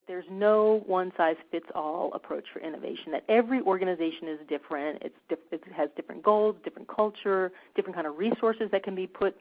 there's no one-size-fits-all approach for innovation, that every organization is different. It has different goals, different culture, different kind of resources that can be put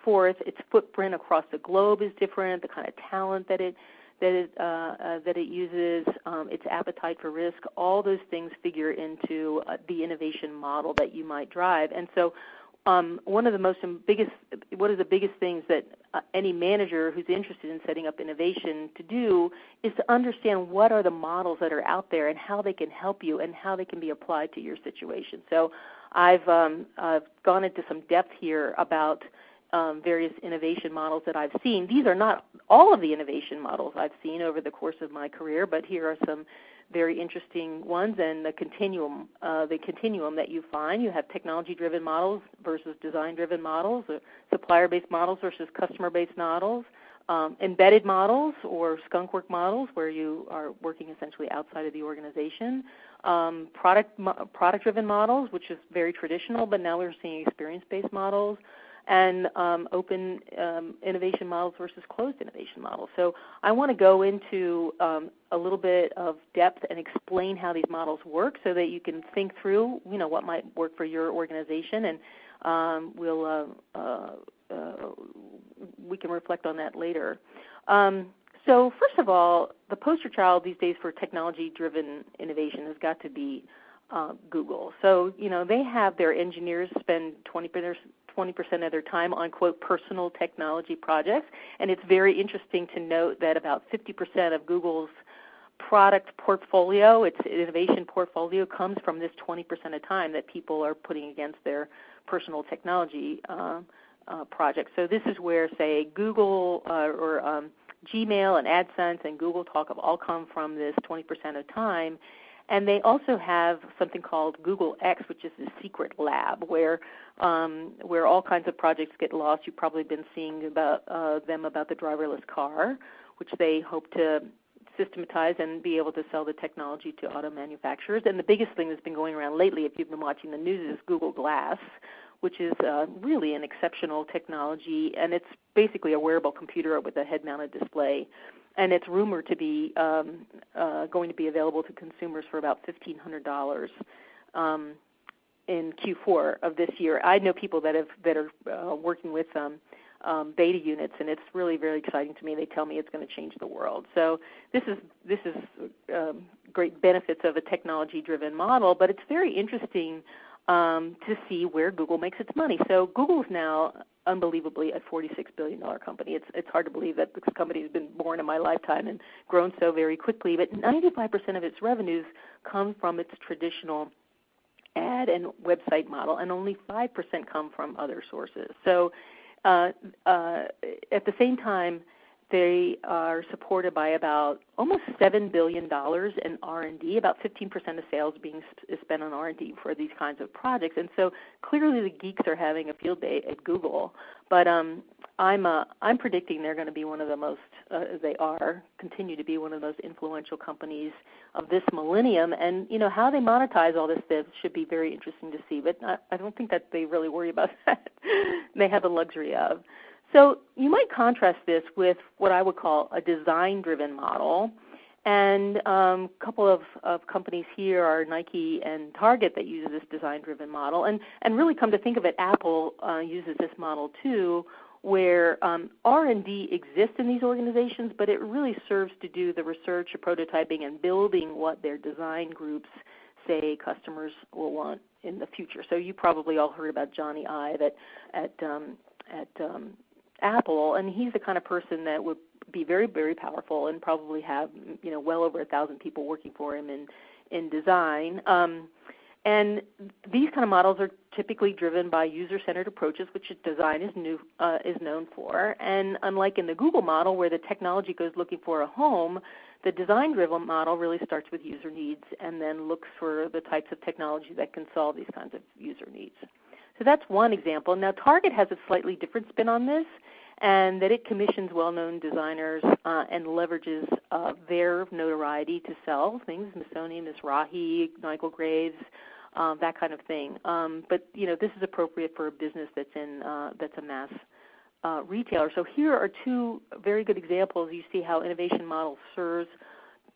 forth. Its footprint across the globe is different, the kind of talent that it uses, its appetite for risk. All those things figure into the innovation model that you might drive. And so one of the biggest things that any manager who's interested in setting up innovation to do is to understand what are the models that are out there and how they can help you and how they can be applied to your situation. So I've gone into some depth here about various innovation models that I've seen. These are not all of the innovation models I've seen over the course of my career, but here are some very interesting ones, and the continuum that you find. You have technology-driven models versus design-driven models, supplier-based models versus customer-based models, embedded models or skunkwork models where you are working essentially outside of the organization, product-driven models, which is very traditional, but now we're seeing experience-based models, and open innovation models versus closed innovation models. So I want to go into a little bit of depth and explain how these models work so that you can think through, what might work for your organization, and we can reflect on that later. So first of all, the poster child these days for technology-driven innovation has got to be Google. So, they have their engineers spend 20% of their time on, quote, personal technology projects. And it's very interesting to note that about 50% of Google's product portfolio, its innovation portfolio, comes from this 20% of time that people are putting against their personal technology projects. So this is where, say, Google or Gmail and AdSense and Google Talk have all come from this 20% of time. And they also have something called Google X, which is the secret lab, where all kinds of projects get lost. You've probably been seeing about the driverless car, which they hope to systematize and be able to sell the technology to auto manufacturers. And the biggest thing that's been going around lately, if you've been watching the news, is Google Glass, which is really an exceptional technology, and it's basically a wearable computer with a head-mounted display. And it's rumored to be going to be available to consumers for about $1,500 in Q4 of this year. I know people that are working with beta units, and it's really very exciting to me. They tell me it's going to change the world. So this is great benefits of a technology-driven model, but it's very interesting to see where Google makes its money. So Google's now unbelievably a $46 billion company. It's hard to believe that this company has been born in my lifetime and grown so very quickly, but 95% of its revenues come from its traditional ad and website model, and only 5% come from other sources. So at the same time, they are supported by about almost $7 billion in R&D, about 15% of sales being spent on R&D for these kinds of projects. And so clearly the geeks are having a field day at Google. But I'm predicting they're going to be one of the most, continue to be one of the most influential companies of this millennium. And, how they monetize all this stuff should be very interesting to see. But I don't think that they really worry about that. They have the luxury of. So you might contrast this with what I would call a design-driven model. And a couple of companies here are Nike and Target that use this design-driven model. And really come to think of it, Apple uses this model too, where R&D exists in these organizations, but it really serves to do the research, prototyping, and building what their design groups say customers will want in the future. So you probably all heard about Johnny Ive at Apple, and he's the kind of person that would be very, very powerful and probably have, well over 1,000 people working for him in design. And these kind of models are typically driven by user-centered approaches, which design is known for. And unlike in the Google model, where the technology goes looking for a home, the design-driven model really starts with user needs and then looks for the types of technology that can solve these kinds of user needs. So that's one example. Now, Target has a slightly different spin on this, and that it commissions well-known designers and leverages their notoriety to sell things, Missoni, Mizrahi, Michael Graves, that kind of thing. But this is appropriate for a business that's a mass retailer. So here are two very good examples. You see how innovation model serves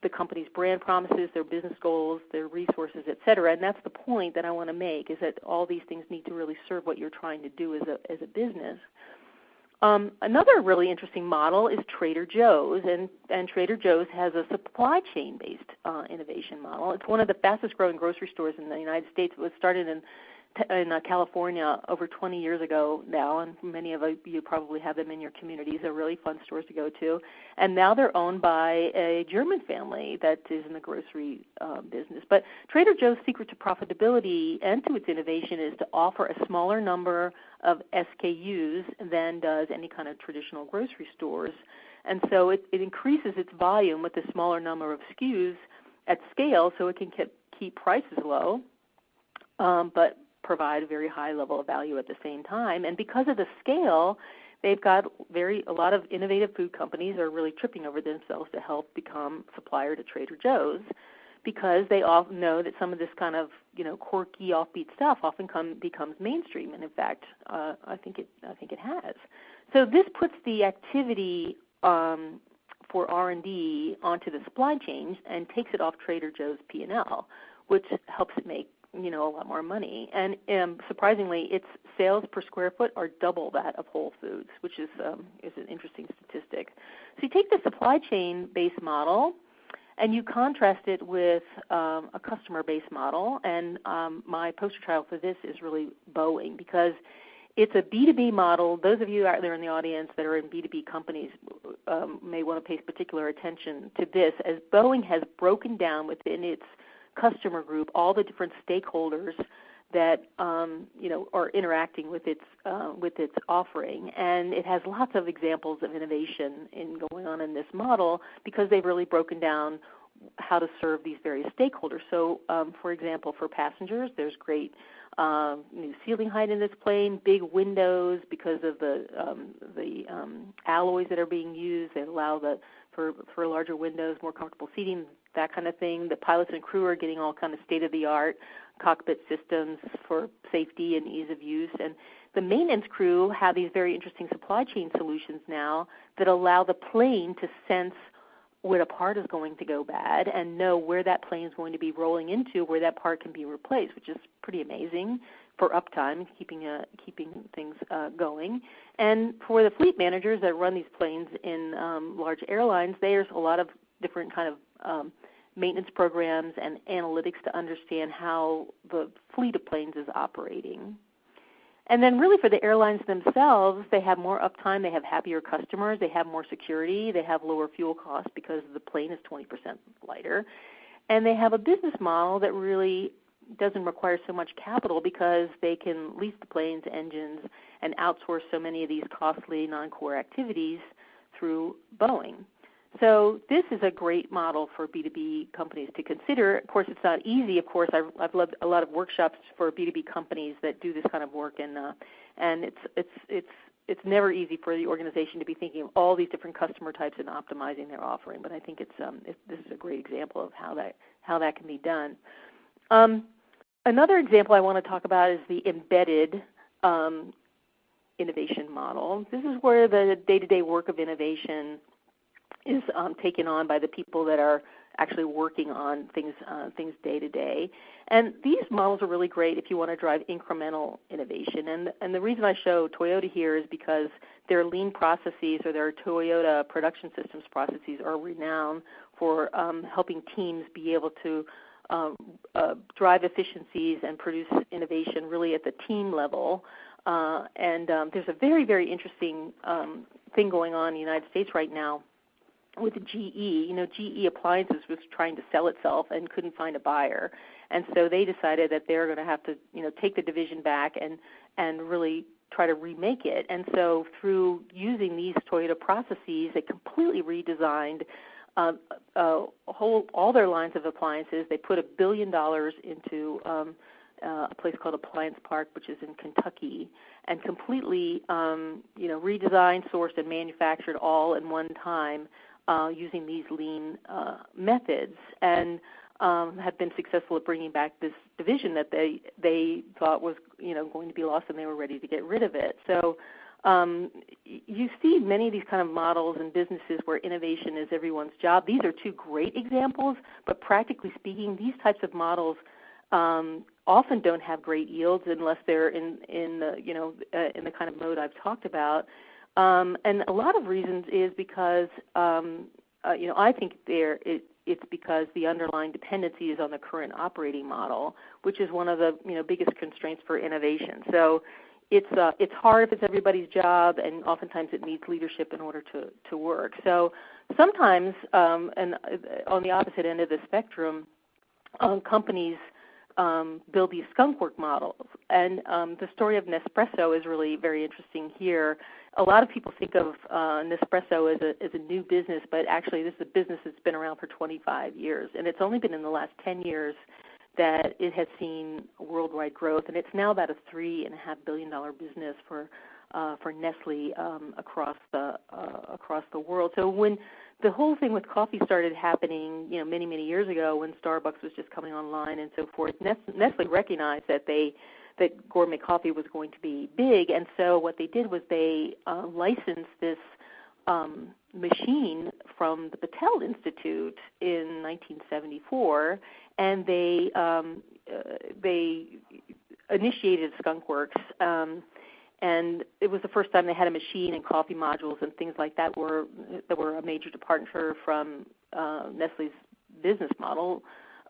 the company's brand promises, their business goals, their resources, et cetera. And that's the point that I want to make, is that all these things need to really serve what you're trying to do as a business. Another really interesting model is Trader Joe's, and Trader Joe's has a supply chain-based innovation model. It's one of the fastest-growing grocery stores in the United States. It was started in California over 20 years ago now, and many of you probably have them in your communities. They're really fun stores to go to. And now they're owned by a German family that is in the grocery business. But Trader Joe's secret to profitability and to its innovation is to offer a smaller number of SKUs than does any kind of traditional grocery stores. And so it increases its volume with a smaller number of SKUs at scale, so it can keep prices low, but provide a very high level of value at the same time. And because of the scale, they've got a lot of innovative food companies are really tripping over themselves to help become supplier to Trader Joe's, because they all know that some of this kind of quirky, offbeat stuff often becomes mainstream. And in fact, I think it has. So this puts the activity for R&D onto the supply chain and takes it off Trader Joe's P&L, which helps it make a lot more money. And surprisingly, its sales per square foot are double that of Whole Foods, which is an interesting statistic. So you take the supply chain-based model and you contrast it with a customer-based model. And my poster child for this is really Boeing, because it's a B2B model. Those of you out there in the audience that are in B2B companies may want to pay particular attention to this, as Boeing has broken down within its customer group all the different stakeholders that are interacting with its offering, and it has lots of examples of innovation going on in this model, because they've really broken down how to serve these various stakeholders. So, for example, for passengers, there's great new ceiling height in this plane, big windows because of the alloys that are being used. They allow for larger windows, more comfortable seating, that kind of thing. The pilots and crew are getting all kind of state-of-the-art cockpit systems for safety and ease of use. And the maintenance crew have these very interesting supply chain solutions now that allow the plane to sense when a part is going to go bad and know where that plane is going to be rolling into, where that part can be replaced, which is pretty amazing for uptime, keeping things going. And for the fleet managers that run these planes in large airlines, there's a lot of different kind of maintenance programs and analytics to understand how the fleet of planes is operating. And then really for the airlines themselves, they have more uptime, they have happier customers, they have more security, they have lower fuel costs because the plane is 20% lighter. And they have a business model that really doesn't require so much capital, because they can lease the planes, engines, and outsource so many of these costly non-core activities through Boeing. So this is a great model for B2B companies to consider. Of course, it's not easy. Of course, I've led a lot of workshops for B2B companies that do this kind of work, and it's never easy for the organization to be thinking of all these different customer types and optimizing their offering. But I think this is a great example of how that can be done. Another example I want to talk about is the embedded innovation model. This is where the day-to-day work of innovation is taken on by the people that are actually working on things day to day. And these models are really great if you want to drive incremental innovation. And the reason I show Toyota here is because their lean processes, or their Toyota production systems processes, are renowned for helping teams be able to drive efficiencies and produce innovation really at the team level. And there's a very, very interesting thing going on in the United States right now with GE. GE Appliances was trying to sell itself and couldn't find a buyer. And so they decided that they're going to have to, take the division back and really try to remake it. And so through using these Toyota processes, they completely redesigned all their lines of appliances. They put $1 billion into a place called Appliance Park, which is in Kentucky, and completely, redesigned, sourced, and manufactured all in one time using these lean methods, and have been successful at bringing back this division that they thought was, going to be lost, and they were ready to get rid of it. So you see many of these kind of models in businesses where innovation is everyone's job. These are two great examples, but practically speaking, these types of models often don't have great yields unless they're in the kind of mode I've talked about. And a lot of reasons is because I think it's because the underlying dependency is on the current operating model, which is one of the biggest constraints for innovation. So it's hard if it's everybody's job, and oftentimes it needs leadership in order to work. So sometimes, and on the opposite end of the spectrum, companies build these skunkwork models. And the story of Nespresso is really very interesting here. A lot of people think of Nespresso as a new business, but actually this is a business that's been around for 25 years. And it's only been in the last 10 years that it has seen worldwide growth. And it's now about a $3.5 billion business for Nestle across the world. So when the whole thing with coffee started happening, many, many years ago when Starbucks was just coming online and so forth, Nestle recognized that gourmet coffee was going to be big, and so what they did was they licensed this machine from the Patel Institute in 1974, and they initiated skunkworks. And it was the first time they had a machine and coffee modules and things like that were a major departure from Nestle's business model.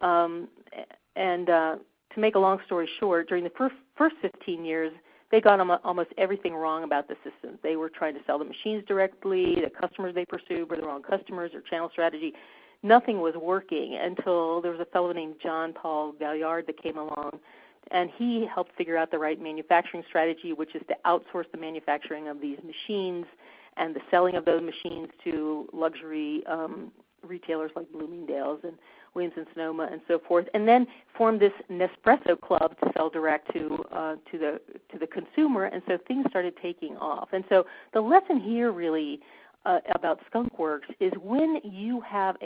And to make a long story short, during the first 15 years, they got almost everything wrong about the systems. They were trying to sell the machines directly. The customers they pursued were the wrong customers. Their channel strategy, nothing was working until there was a fellow named John Paul Galliard that came along. And he helped figure out the right manufacturing strategy, which is to outsource the manufacturing of these machines and the selling of those machines to luxury retailers like Bloomingdale's and Williams-Sonoma and so forth, and then formed this Nespresso club to sell direct to the consumer. And so things started taking off. And so the lesson here really about skunkworks is when you have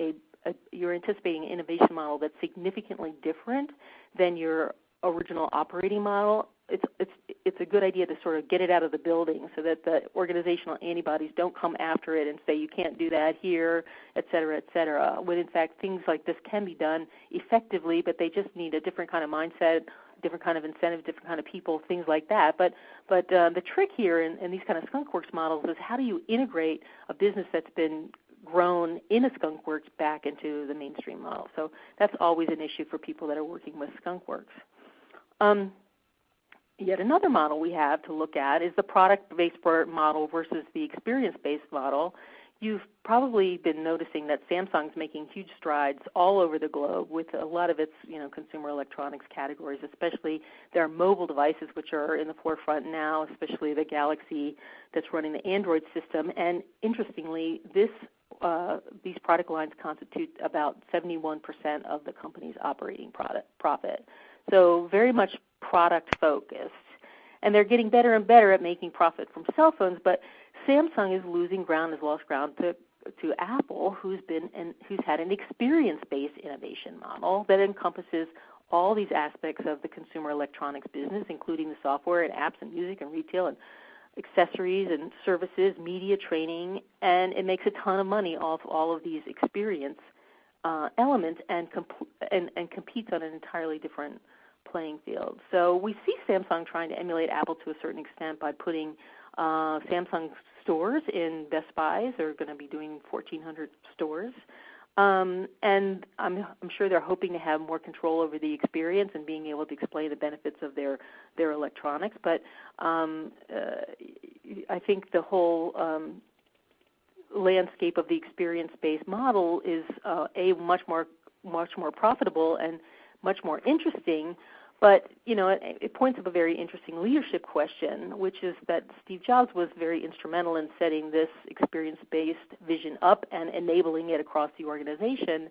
you're anticipating an innovation model that's significantly different than your original operating model, it's a good idea to sort of get it out of the building so that the organizational antibodies don't come after it and say you can't do that here, et cetera, when in fact things like this can be done effectively, but they just need a different kind of mindset, different kind of incentive, different kind of people, things like that. But the trick here in these kind of skunkworks models is how do you integrate a business that's been grown in a skunkworks back into the mainstream model. So that's always an issue for people that are working with skunkworks. Yet another model we have to look at is the product-based model versus the experience-based model. You've probably been noticing that Samsung's making huge strides all over the globe with a lot of its consumer electronics categories, especially their mobile devices, which are in the forefront now, especially the Galaxy that's running the Android system. And interestingly, these product lines constitute about 71% of the company's operating profit. So very much product-focused. And they're getting better and better at making profit from cell phones, but Samsung is losing ground, has lost ground to Apple, who's had an experience-based innovation model that encompasses all these aspects of the consumer electronics business, including the software and apps and music and retail and accessories and services, media, training, and it makes a ton of money off all of these experience elements and competes on an entirely different playing field. So we see Samsung trying to emulate Apple to a certain extent by putting Samsung stores in Best Buys. They're going to be doing 1,400 stores. And I'm sure they're hoping to have more control over the experience and being able to explain the benefits of their electronics. But I think the whole landscape of the experience-based model is much more profitable and much more interesting. But, it points up a very interesting leadership question, which is that Steve Jobs was very instrumental in setting this experience-based vision up and enabling it across the organization,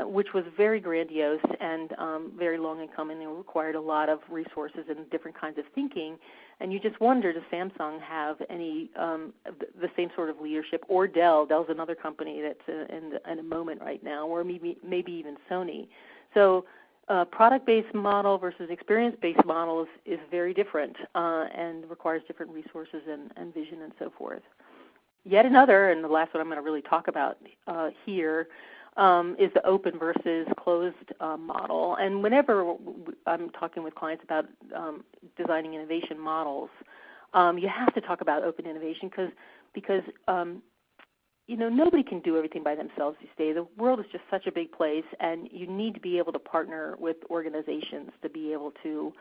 which was very grandiose and very long in coming and required a lot of resources and different kinds of thinking. And you just wonder, does Samsung have any the same sort of leadership, or Dell? Dell's another company that's in a moment right now, or maybe even Sony. So product-based model versus experience-based model is very different and requires different resources and vision and so forth. Yet another, and the last one I'm going to really talk about here, is the open versus closed model. And whenever I'm talking with clients about designing innovation models, you have to talk about open innovation because nobody can do everything by themselves these days. The world is just such a big place, and you need to be able to partner with organizations to be able to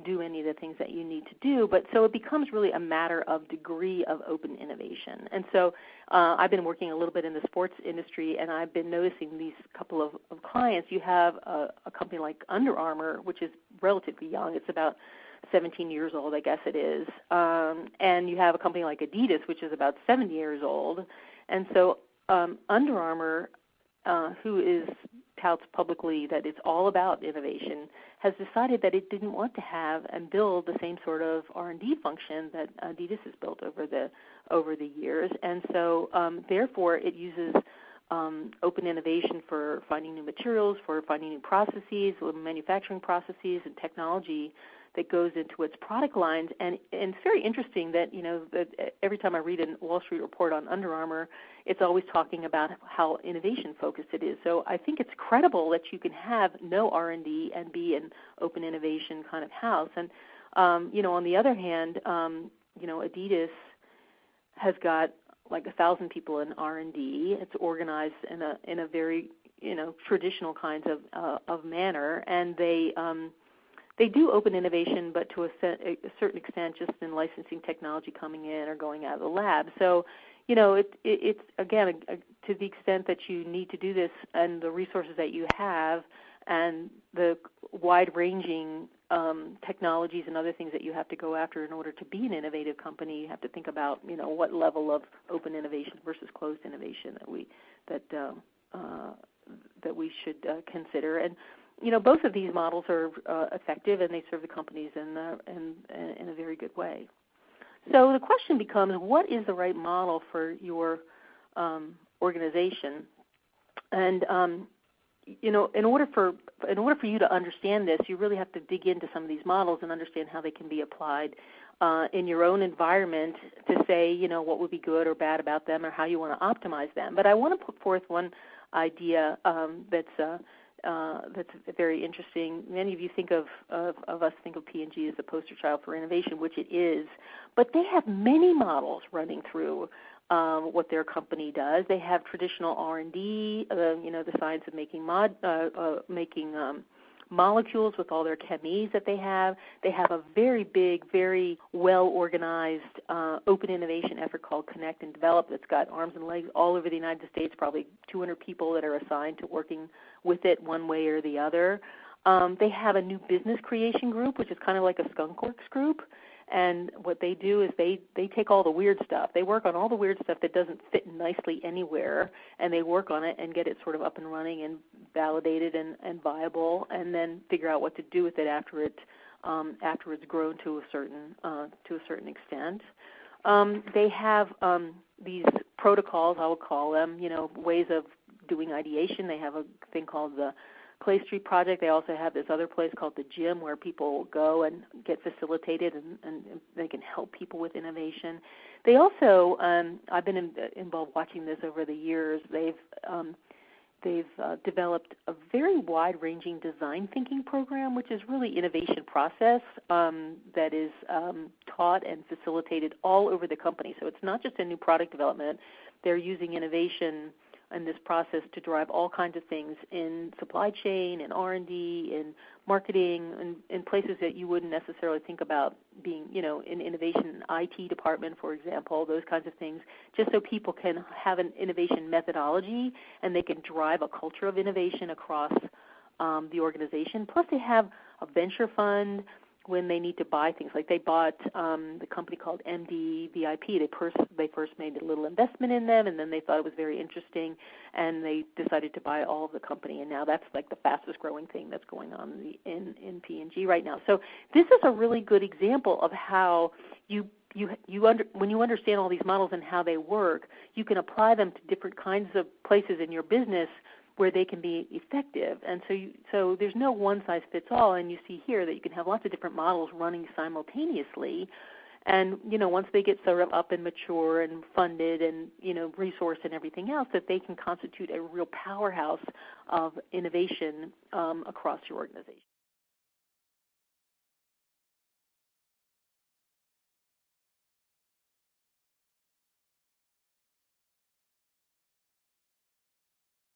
do any of the things that you need to do. But so it becomes really a matter of degree of open innovation. And so I've been working a little bit in the sports industry, and I've been noticing these couple of clients. You have a company like Under Armour, which is relatively young. It's about 17 years old, I guess it is. And you have a company like Adidas, which is about 7 years old. And so Under Armour, who touts publicly that it's all about innovation, has decided that it didn't want to have and build the same sort of R&D function that Adidas has built over the years. And so therefore it uses open innovation for finding new materials, for finding new processes, manufacturing processes, and technology that goes into its product lines. And it's very interesting that, that every time I read a Wall Street report on Under Armour, it's always talking about how innovation-focused it is. So I think it's credible that you can have no R&D and be an open innovation kind of house. And, on the other hand, Adidas has got like 1,000 people in R&D. It's organized in a very, traditional kinds of manner, and they do open innovation, but to a certain extent just in licensing technology coming in or going out of the lab. So, it's again, to the extent that you need to do this and the resources that you have and the wide-ranging technologies and other things that you have to go after in order to be an innovative company, you have to think about, what level of open innovation versus closed innovation that we should consider. And both of these models are effective, and they serve the companies in a very good way. So the question becomes, what is the right model for your organization? And in order for you to understand this, you really have to dig into some of these models and understand how they can be applied in your own environment to say, what would be good or bad about them or how you want to optimize them. But I want to put forth one idea that's very interesting. Many of you think of P&G as the poster child for innovation, which it is, but they have many models running through what their company does. They have traditional R&D, the science of making molecules with all their chemies that they have. They have a very big, very well-organized open innovation effort called Connect and Develop that's got arms and legs all over the United States, probably 200 people that are assigned to working with it one way or the other. They have a new business creation group, which is kind of like a skunk works group. And what they do is they take all the weird stuff. They work on all the weird stuff that doesn't fit nicely anywhere, and they work on it and get it sort of up and running and validated and viable, and then figure out what to do with it after it's grown to a certain extent. They have these protocols, I would call them, ways of doing ideation. They have a thing called the Clay Street Project. They also have this other place called the Gym where people go and get facilitated and they can help people with innovation. They also, I've been involved watching this over the years, they've developed a very wide-ranging design thinking program, which is really innovation process that is taught and facilitated all over the company. So it's not just a new product development. They're using innovation in this process to drive all kinds of things in supply chain, in R&D, in marketing, in places that you wouldn't necessarily think about being, in innovation, IT department, for example, those kinds of things, just so people can have an innovation methodology and they can drive a culture of innovation across the organization. Plus they have a venture fund when they need to buy things. Like they bought the company called MD VIP. They first made a little investment in them, and then they thought it was very interesting, and they decided to buy all of the company. And now that's like the fastest growing thing that's going on in P&G right now. So this is a really good example of how when you understand all these models and how they work, you can apply them to different kinds of places in your business where they can be effective. And so there's no one-size-fits-all, and you see here that you can have lots of different models running simultaneously. And, once they get sort of up and mature and funded and, resourced and everything else, that they can constitute a real powerhouse of innovation across your organization.